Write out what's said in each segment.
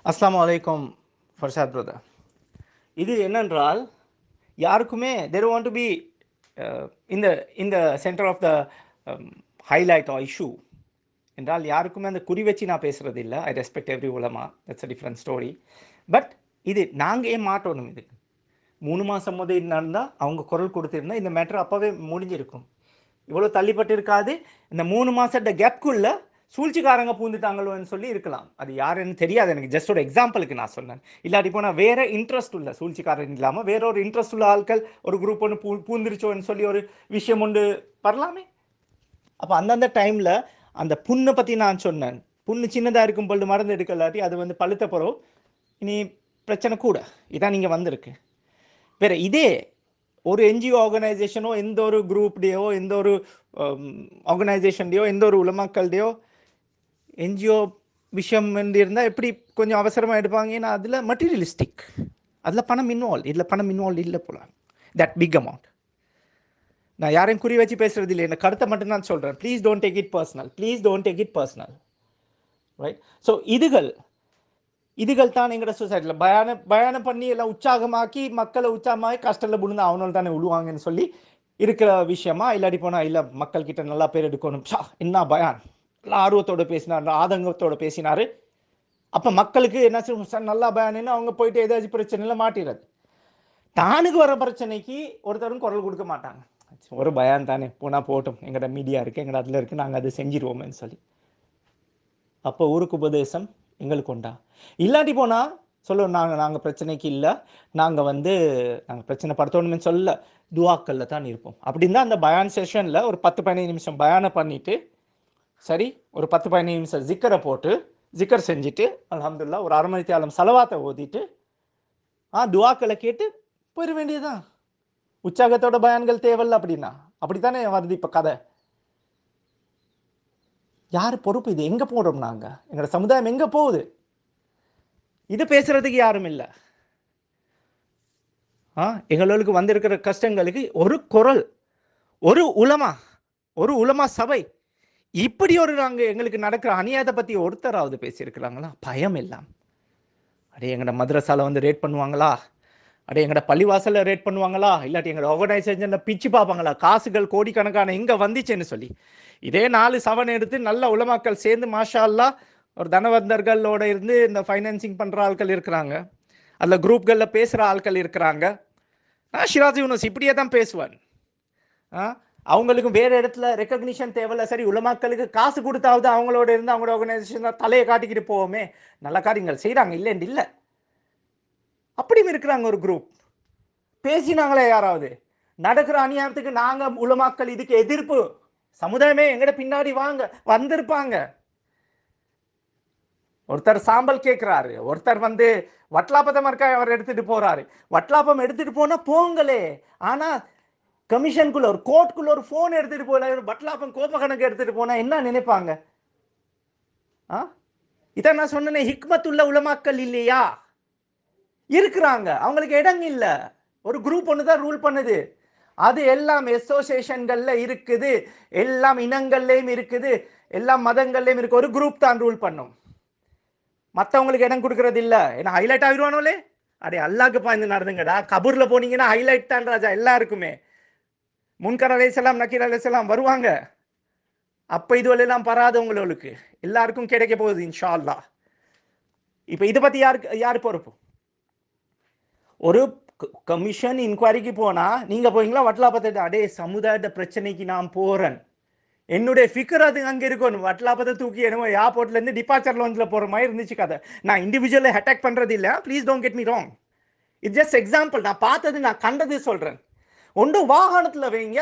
அஸ்ஸலாமு அலைக்கும் ஃபர்ஷாத் பிரதர். இது என்னென்றால் யாருக்குமே they don't want to be இந்த centre of the highlight or issue என்றால் யாருக்குமே அந்த குறி வச்சு நான் பேசுறது இல்லை. ஐ ரெஸ்பெக்ட் எவ்ரி உலமா, that's a different story. But இது நாங்கள் ஏன் மாட்டணும்? இது 3 மாதம் முதல் நடந்தால் அவங்க குரல் கொடுத்துருந்தா இந்த மேட்ரு அப்போவே முடிஞ்சிருக்கும். இவ்வளோ தள்ளிப்பட்டு இருக்காது. இந்த 3 மாதத்த கேப்குள்ளே சூழ்ச்சிக்காரங்க பூந்துட்டாங்களோன்னு சொல்லி இருக்கலாம். அது யாருன்னு தெரியாது எனக்கு. ஜஸ்ட் ஒரு எக்ஸாம்பிளுக்கு நான் சொன்னேன். இல்லாட்டி போனால் வேறு இன்ட்ரெஸ்ட் உள்ள சூழ்ச்சிக்காரன் இல்லாமல் வேற ஒரு இன்ட்ரெஸ்ட் உள்ள ஆட்கள் ஒரு குரூப் ஒன்று பூந்துருச்சோன்னு சொல்லி ஒரு விஷயம் ஒன்று வரலாமே. அப்போ அந்தந்த டைமில் அந்த புண்ணை பற்றி நான் சொன்னேன். புண்ணு சின்னதாக இருக்கும் பொழுது மருந்து எடுக்கலாட்டி அது வந்து பழுத்த பிறகு இனி பிரச்சனை கூட. இதான் நீங்கள் வந்திருக்கு. வேறு இதே ஒரு என்ஜிஓ ஆர்கனைசேஷனோ எந்த ஒரு குரூப்டையோ எந்த ஒரு ஆர்கனைசேஷன்டையோ எந்த ஒரு உலமாக்கள்டையோ என்ஜிஓ விஷயம் இருந்தால் எப்படி கொஞ்சம் அவசரமாக எடுப்பாங்க. ஏன்னா அதில் மெட்டீரியலிஸ்டிக், அதில் பணம் இன்வால்வ், இதில் பணம் இன்வால்வ் இல்லை போல. That big amount. நான் யாரையும் குறி வச்சு பேசுறது இல்லை, இந்த கருத்தை மட்டும்தான் சொல்கிறேன். Please don't take it personal, please don't take it personal, right? So இதுகள் தான் எங்களோட சொசைட்டியில் பயானம் பண்ணி எல்லாம் உற்சாகமாக்கி மக்களை உற்சாகமாகி கஷ்டத்தில் புழுந்து அவனால் தானே விழுவாங்கன்னு சொல்லி இருக்கிற விஷயமா. இல்லாட்டி போனால் இல்லை மக்கள்கிட்ட நல்லா பேர் எடுக்கணும். என்ன பயான் நல்லா ஆர்வத்தோடு பேசினார், ஆதங்கத்தோடு பேசினார். அப்போ மக்களுக்கு என்ன சார் நல்லா பயானுன்னு அவங்க போயிட்டு ஏதாச்சும் பிரச்சனையில் மாட்டிடுறது. தானுக்கு வர பிரச்சனைக்கு ஒருத்தரும் குரல் கொடுக்க மாட்டாங்க. ஒரு பயான் தானே போனால் போட்டோம், எங்களோட மீடியா இருக்குது, எங்களோட அதில் இருக்குது, நாங்கள் அதை செஞ்சிருவோமேன்னு சொல்லி. அப்போ ஊருக்கு உபதேசம் எங்களுக்கு உண்டா? இல்லாட்டி போனால் சொல்லுவோம் நாங்கள் பிரச்சனைக்கு இல்லை, நாங்கள் பிரச்சனை படுத்தணுமே சொல்ல துவாக்கல்ல தான் இருப்போம். அப்படின்னா அந்த பயான் செஷனில் ஒரு 10-15 நிமிஷம் பயானை பண்ணிவிட்டு சரி ஒரு 10-15 நிமிஷம் ஜிக்கரை போட்டு ஜிக்கர் செஞ்சுட்டு அல்ஹம்துலில்லாஹ் ஒரு அரை மணி நேரம் சலவாத்தை ஓதிட்டு துவாக்களை கேட்டு போயிட வேண்டியதுதான். உற்சாகத்தோட பயான்கள் தேவையில்ல. அப்படின்னா அப்படித்தானே வருது இப்போ கதை. யார் பொறுப்பு? இது எங்கே போகிறோம்? நாங்கள் எங்களோட சமுதாயம் எங்கே போகுது? இது பேசுறதுக்கு யாரும் இல்லை. எங்களுக்கு வந்திருக்கிற கஷ்டங்களுக்கு ஒரு குரல், ஒரு உலமா சபை இப்படி ஒரு நாங்கள் எங்களுக்கு நடக்கிற அநியாயத்தை பற்றி ஒருத்தராவது பேசியிருக்கிறாங்களா? பயம் எல்லாம். அடே எங்களோட மദ്രஸால வந்து ரேட் பண்ணுவாங்களா? அடே எங்களோட பள்ளிவாசலில் ரேட் பண்ணுவாங்களா? இல்லாட்டி எங்களோட ஆர்கனைசேஷனில் பிச்சு பார்ப்பாங்களா? காசுகள் கோடிக்கணக்கான எங்கே வந்துச்சுன்னு சொல்லி. இதே 4 சவன் எடுத்து நல்ல உலமாக்கள் சேர்ந்து மாஷா அல்லாஹ் ஒரு தனவந்தர்களோட இருந்து இந்த ஃபைனான்சிங் பண்ணுற ஆட்கள் இருக்கிறாங்க, அதில் குரூப்களில் பேசுகிற ஆட்கள் இருக்கிறாங்க. ஷிராஜ் யூனுஸ் இப்படியே தான் பேசுவான். அவங்களுக்கும் வேறு இடத்துல ரெக்கக்னிஷன் தேவையில்ல. சரி உலமாக்களுக்கு காசு கொடுத்தாவது அவங்களோட இருந்து அவங்களோட ஆர்கனைசேஷன் தலையை காட்டிக்கிட்டு போவோமே. நல்ல காரியங்கள் செய்கிறாங்க, இல்லைன்னு இல்லை. அப்படியும் இருக்கிறாங்க ஒரு குரூப். பேசினாங்களே யாராவது? நடக்கிற அநியாயத்துக்கு நாங்கள் உலமாக்கள் இதுக்கு எதிர்ப்பு, சமுதாயமே எங்கட பின்னாடி வாங்க வந்திருப்பாங்க. ஒருத்தர் சாம்பல் கேட்கிறாரு, ஒருத்தர் வந்து வட்லாப்பத்தை மறுக்க அவர் எடுத்துட்டு போறாரு. வட்லாப்பம் எடுத்துட்டு போனா போங்களே, ஆனா கமிஷனுக்குள்ள ஒரு கோர்ட்டுக்குள்ள ஒரு போன் எடுத்துட்டு போல வட்லாப்பம் கோப்ப கணக்கு எடுத்துட்டு போனா என்ன நினைப்பாங்க? இதான் நான் சொன்னேன், ஹிக்மத் உள்ள உலமாக்கள் இல்லையா? இருக்கிறாங்க, அவங்களுக்கு இடம் இல்லை. ஒரு குரூப் ஒன்று தான் ரூல் பண்ணுது. அது எல்லாம் அசோசியேஷன்கள்ல இருக்குது, எல்லாம் இனங்கள்லையும் இருக்குது, எல்லா மதங்கள்லையும் இருக்கு. ஒரு குரூப் தான் ரூல் பண்ணும், மற்றவங்களுக்கு இடம் கொடுக்கறது இல்லை. ஏன்னா ஹைலைட் ஆகிடுவானோலே. அடே அல்லாஹ்க்கு பாய்ந்து நடந்துங்கடா. கபூர்ல போனீங்கன்னா ஹைலைட் தான் ராஜா எல்லாருக்குமே. முன்கர் அலைஹிஸ்ஸலாம் நக்கீர் அலைஹிஸ்ஸலாம் வருவாங்க. அப்போ இதுவெல்லாம் பராதவங்களுக்கு எல்லாருக்கும் கிடைக்க போகுது இன்ஷா அல்லாஹ். இப்போ இதை பற்றி யார் பொறுப்பு? ஒரு கமிஷன் இன்கொயரிக்கு போனால் நீங்கள் போவீங்களா? வட்லாப்பத்தை அடே சமுதாயத்தை பிரச்சனைக்கு நான் போகிறேன், என்னுடைய ஃபிக்கர் அது அங்கே இருக்கணும். வட்லாப்பத்தை தூக்கி என்னமோ ஏர்போர்ட்லேருந்து டிபார்ச்சர் லாஞ்சில் போகிற மாதிரி இருந்துச்சு கதை. நான் இண்டிவிஜுவலை அட்டாக் பண்ணுறது இல்லை, please don't get me wrong. It's just example. நான் பார்த்தது, நான் கண்டது சொல்கிறேன். ஒன்று வாகனத்தில் வைங்க,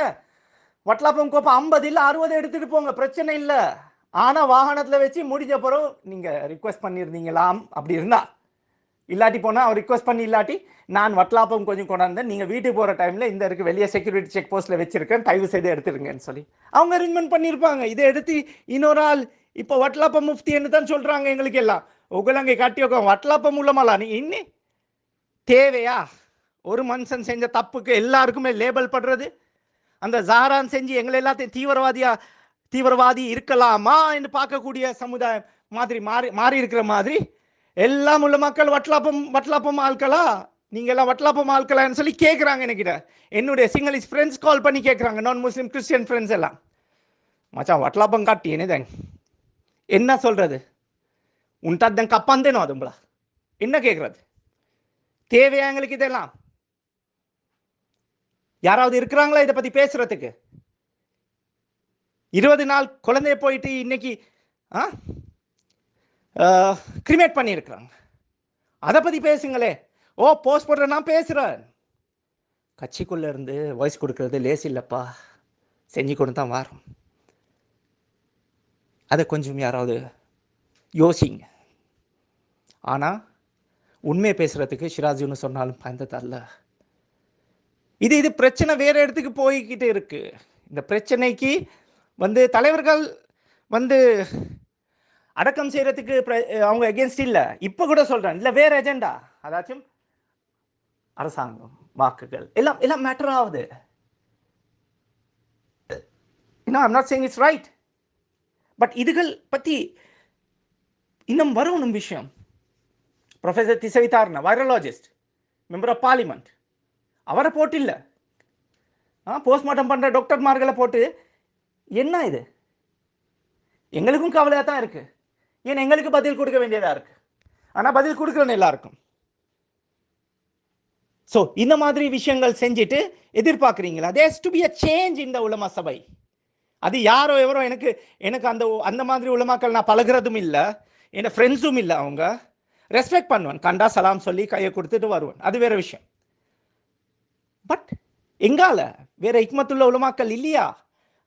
வட்லாப்பம் கோப்பை 50 இல்லை 60 எடுத்துகிட்டு போங்க, பிரச்சனை இல்லை. ஆனால் வாகனத்தில் வச்சு முடிஞ்ச பிறகு நீங்கள் ரிக்வெஸ்ட் பண்ணியிருந்தீங்களாம். அப்படி இருந்தா இல்லாட்டி போனால் அவர் ரிக்வெஸ்ட் பண்ணி, இல்லாட்டி நான் வட்லாப்பம் கொஞ்சம் கொண்டாந்தேன், நீங்கள் வீட்டுக்கு போகிற டைமில் இந்த இருக்குது வெளியே செக்யூரிட்டி செக் போஸ்ட்டில் வச்சுருக்கேன், தயவு செய்து எடுத்துருங்கன்னு சொல்லி அவங்க அரேஞ்ச்மெண்ட் பண்ணியிருப்பாங்க. இதை எடுத்து இன்னொரு ஆள் இப்போ வட்லாப்பம் முஃப்தின்னு தான் சொல்கிறாங்க எங்களுக்கு எல்லாம். உங்களங்க காட்டி வைக்க வட்லாப்பம் உள்ளமாலாம் நீ இன்னும் தேவையா? ஒரு மனுஷன் செஞ்ச தப்புக்கு எல்லாருக்குமே லேபிள் படுறது. அந்த ஜாரான் செஞ்சு எங்களை எல்லாத்தையும் தீவிரவாதி இருக்கலாமா என்று பார்க்கக்கூடிய சமுதாயம் மாதிரி மாறி இருக்கிற மாதிரி எல்லாம் உள்ள மக்கள் வட்லாப்பம் ஆட்களா, நீங்க எல்லாம் வட்லாப்பம் ஆட்களான்னு சொல்லி கேட்குறாங்க என்கிட்ட. என்னுடைய சிங்களீஸ் ஃப்ரெண்ட்ஸ் கால் பண்ணி கேட்குறாங்க, நான் முஸ்லீம் கிறிஸ்டியன் ஃப்ரெண்ட்ஸ் எல்லாம். மச்சான் வட்லாப்பம் காட்டி என்னதான் என்ன சொல்றது, உன்தான் கப்பாந்தேனோ அதுங்களா, என்ன கேட்குறது, தேவையா எங்களுக்கு இதெல்லாம்? யாராவது இருக்கிறாங்களா இதை பற்றி பேசுறதுக்கு? 20 நாள் குழந்தைய போயிட்டு இன்னைக்கு கிரிமேட் பண்ணியிருக்கிறாங்க, அதை பற்றி பேசுங்களே. ஓ போஸ்ட் போடுற, நான் பேசுகிறேன். கட்சிக்குள்ளே இருந்து வாய்ஸ் கொடுக்கறது லேஸ் இல்லைப்பா, செஞ்சு கொண்டு தான் வரோம். அதை கொஞ்சம் யாராவது யோசிங்க. ஆனால் உண்மையை பேசுகிறதுக்கு ஷிராஜுன்னு சொன்னாலும் பயந்ததல்ல. இது பிரச்சனை வேறு இடத்துக்கு போய்கிட்டு இருக்கு. இந்த பிரச்சனைக்கு தலைவர்கள் அடக்கம் செய்கிறதுக்கு அவங்க எகென்ஸ்ட் இல்லை. இப்போ கூட சொல்கிறேன், இல்லை வேறு எஜெண்டா, அதாச்சும் அரசாங்கம், வாக்குகள் எல்லாம் எல்லாம் மேட்டர் ஆகுது. I'm not saying it's right, but இதுகள் பற்றி இன்னும் வரணும் விஷயம். ப்ரொஃபஸர் திசவிதார்னா, வைரலாஜிஸ்ட், மெம்பர் ஆஃப் பார்லிமெண்ட், அவரை போட்டில்ல, போஸ்ட்மார்ட்டம் பண்ணுற டாக்டர்மார்களை போட்டு என்ன இது? எங்களுக்கும் கவலையாக தான் இருக்குது. ஏன் எங்களுக்கு பதில் கொடுக்க வேண்டியதாக இருக்குது, ஆனால் பதில் கொடுக்குறேன்னு எல்லாருக்கும். ஸோ இந்த மாதிரி விஷயங்கள் செஞ்சுட்டு எதிர்பார்க்குறீங்களா? There's to be a change இந்த உலமா சபை. அது யாரோ எவரோ, எனக்கு அந்த மாதிரி உலமாக்கள் நான் பழகிறதும் இல்லை, என் ஃப்ரெண்ட்ஸும் இல்லை. அவங்க ரெஸ்பெக்ட் பண்ணுவேன், கண்டா சலாம் சொல்லி கையை கொடுத்துட்டு வருவேன், அது வேற விஷயம். பட் எங்கால வேற ஹிக்மத்துள்ள உலமாக்கள் இல்லையா?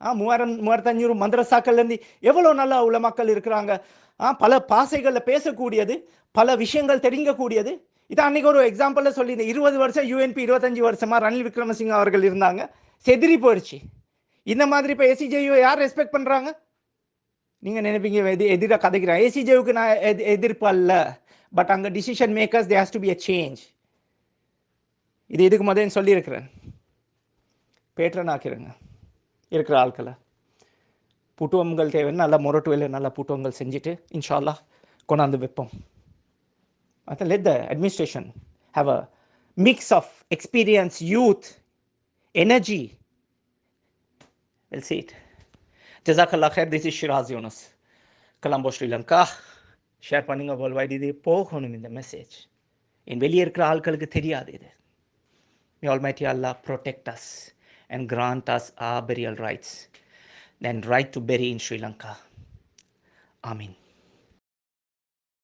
3500 மதரசாக்கள்லேருந்து எவ்வளோ நல்ல உலமாக்கள் இருக்கிறாங்க. பல பாசைகளில் பேசக்கூடியது, பல விஷயங்கள் தெரிஞ்சக்கூடியது. இது அன்னைக்கு ஒரு எக்ஸாம்பிளில் சொல்லியிருந்தேன். 20 வருஷம் யூஎன்பி, 25 வருஷமாக ரணில் விக்ரமசிங்க அவர்கள் இருந்தாங்க, செதிரி போயிடுச்சு. இந்த மாதிரி இப்போ ஏசிஜேயு யார் ரெஸ்பெக்ட் பண்ணுறாங்க? நீங்கள் நினைப்பீங்க எதிராக கதைக்கிறேன். ஏசிஜேவுக்கு நான் எதிர்ப்பு அல்ல, பட் அங்கே decision makers there has to be a change. இதுக்கு முதல்ல சொல்லியிருக்கிறேன். பேட்ரன் ஆக்கிடுங்க இருக்கிற ஆட்களை. புட்டுவங்கள் தேவைன்னு நல்லா மொரட்டுவையில் நல்லா புட்டுவங்கள் செஞ்சுட்டு இன்ஷா அல்லாஹ் கொண்டாந்து வைப்போம். let the administration have a mix of experience, youth, energy. We'll see it. Jazakallah khair. This is Shiraz Yunus, Colombo, Sri Lanka. Share பண்ணுங்க வேர்ல்ட்வைட். இது போகணும் இந்த மெசேஜ். என் வெளியே இருக்கிற ஆட்களுக்கு தெரியாது இது. May Almighty Allah protect us and grant us our burial rights, then right to bury in Sri Lanka. Amin.